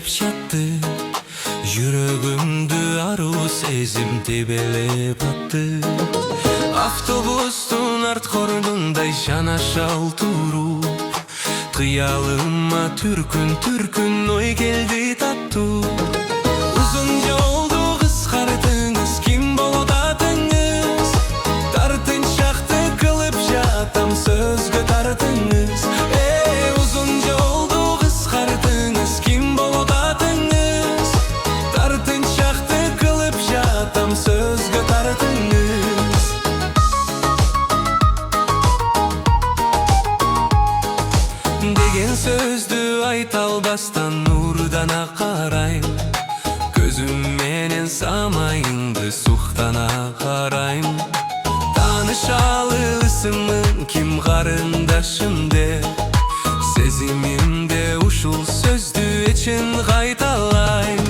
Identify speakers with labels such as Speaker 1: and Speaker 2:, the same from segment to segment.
Speaker 1: тербелеп жатты, жүрөгүмдү аруу сезим тебелеп атты. Автобустун арт кордундай жанашал туруп, кыялыма түркүн ой келди таттуу. Узун жолду кыскартыңыз, ким болот атыңыз? Тартынчакты кылып жатам, сөзгө тартыңыз. Узун жолду кыскартыңыз, ким болот атыңыз? Тартынчакты кылып жатам, сөзгө тартыңыз. Деген сөздү айта албастан нурдана карайм, көзүм менен самайыңды суктана карайм. Таанышалы ысымың ким, карындашым деп, сезимимде ушул сөздү эчен кайталайм.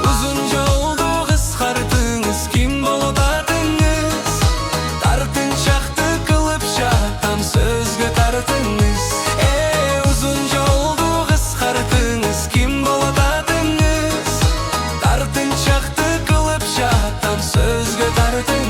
Speaker 1: Узун жолду кыскартыңыз, ким болот атыңыз? Тартынчакты кылып жатам, сөзгө тартыңыз. Узун жолду кыскартыңыз, ким болот атыңыз? Тартынчакты кылып жатам, сөзгө тартыңыз.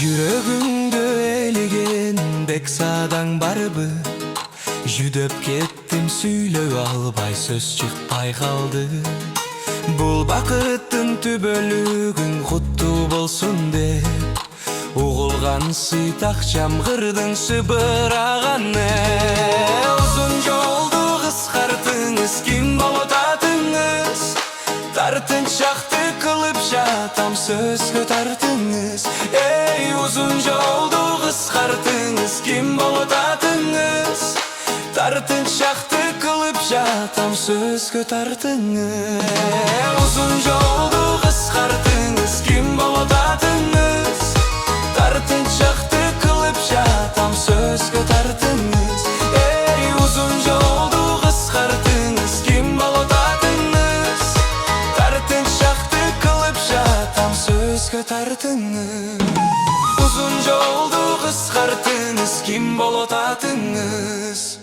Speaker 1: Жүрөгүңдө элеген бек садаң барбы? Жүдөп кеттим, сүйлөй албай, сөз чыкпай калды. Бул бакыттын түбөлүгүң куттуу болсун деп, угулган сыйт акчам кырдың сыбыраганы. Узун жолду кыскартыңыз, ким болот атыңыз? Тартынчакты кылып жатам, сөзгө тартыңыз. Узун жолду кыскартыңыз, ким болот атыңыз? Тартынчакты кылып жатам, сөзгө тартыңыз. Узун жолду кыскартыңыз, ким болот атыңыз? Тартынчакты кылып жатам, сөзгө тартыңыз. Узун жолду кыскартыңыз, ким болот атыңыз? Тартынчакты кылып жатам, сөзгө тартыңыз. Узун жолду кыскартыңыз, ким болот атыңыз?